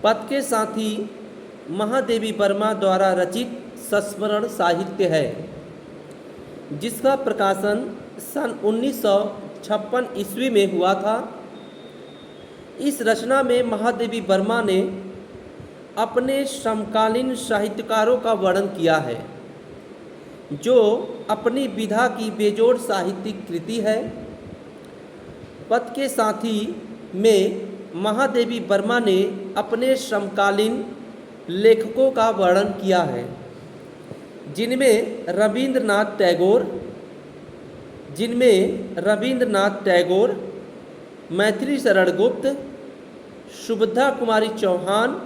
पद के साथ ही महादेवी वर्मा द्वारा रचित संस्मरण साहित्य है, जिसका प्रकाशन सन 1956 ईस्वी में हुआ था। इस रचना में महादेवी वर्मा ने अपने समकालीन साहित्यकारों का वर्णन किया है, जो अपनी विधा की बेजोड़ साहित्यिक कृति है। पद के साथी में महादेवी वर्मा ने अपने समकालीन लेखकों का वर्णन किया है, जिनमें रविंद्रनाथ टैगोर, मैथिली शरण गुप्त, सुभद्रा कुमारी चौहान,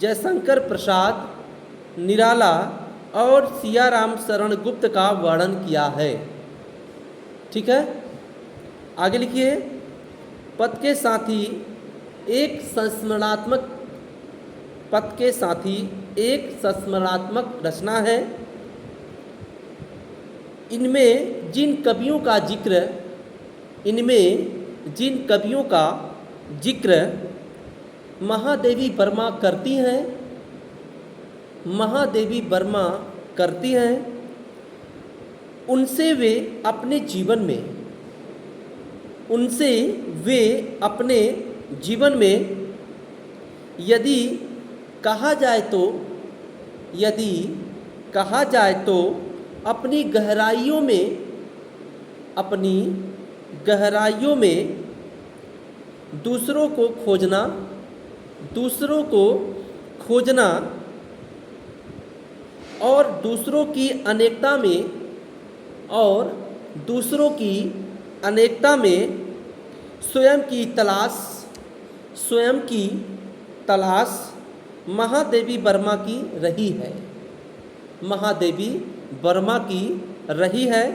जयशंकर प्रसाद, निराला और सियाराम शरण गुप्त का वर्णन किया है। ठीक है, आगे लिखिए। पद के साथी एक संस्मरणात्मक रचना है। इनमें जिन कवियों का जिक्र महादेवी वर्मा करती हैं, उनसे वे अपने जीवन में यदि कहा जाए तो अपनी गहराइयों में दूसरों को खोजना और दूसरों की अनेकता में स्वयं की तलाश महादेवी वर्मा की रही है।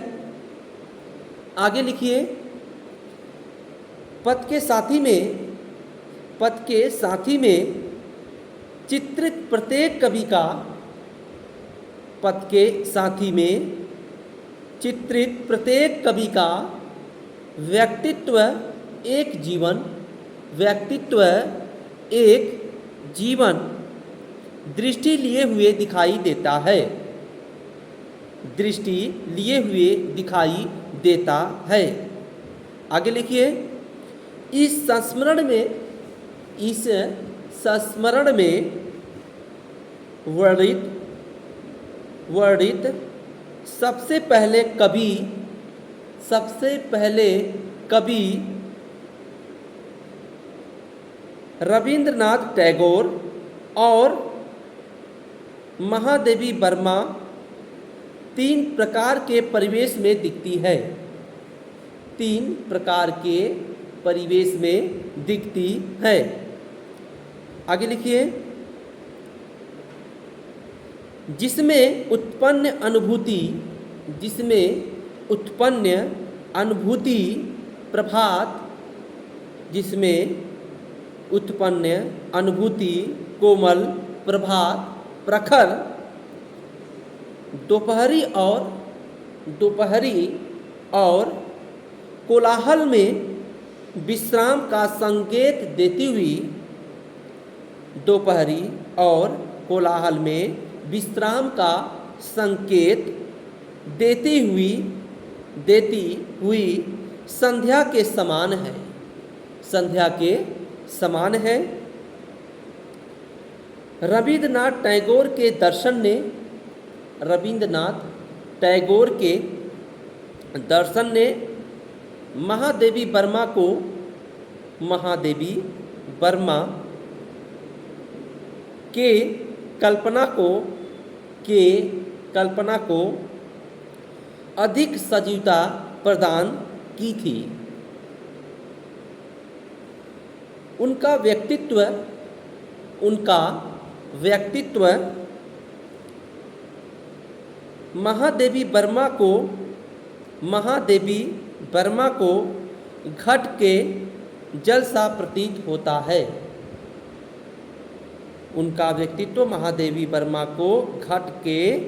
आगे लिखिए। पद के साथी में चित्रित प्रत्येक कवि का व्यक्तित्व एक जीवन दृष्टि लिए हुए दिखाई देता है। आगे लिखिए। इस संस्मरण में वर्णित सबसे पहले कवि रविंद्रनाथ टैगोर और महादेवी वर्मा तीन प्रकार के परिवेश में दिखती है। आगे लिखिए। जिसमें उत्पन्न अनुभूति कोमल प्रभात प्रखर दोपहरी और कोलाहल में विश्राम का संकेत देती हुई संध्या के समान है। रविंद्रनाथ टैगोर के दर्शन ने महादेवी वर्मा के कल्पना को अधिक सजीवता प्रदान की थी। उनका व्यक्तित्व महादेवी वर्मा को घट के जल सा प्रतीत होता है। उनका व्यक्तित्व महादेवी वर्मा को घट के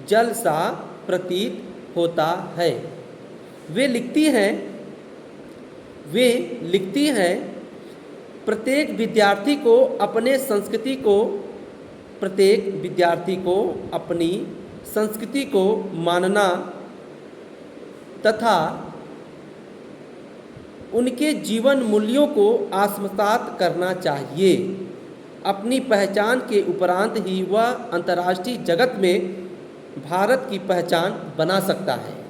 जल सा प्रतीत होता है। वे लिखती हैं प्रत्येक विद्यार्थी को अपनी संस्कृति को मानना तथा उनके जीवन मूल्यों को आत्मसात करना चाहिए। अपनी पहचान के उपरांत ही वह अंतर्राष्ट्रीय जगत में भारत की पहचान बना सकता है।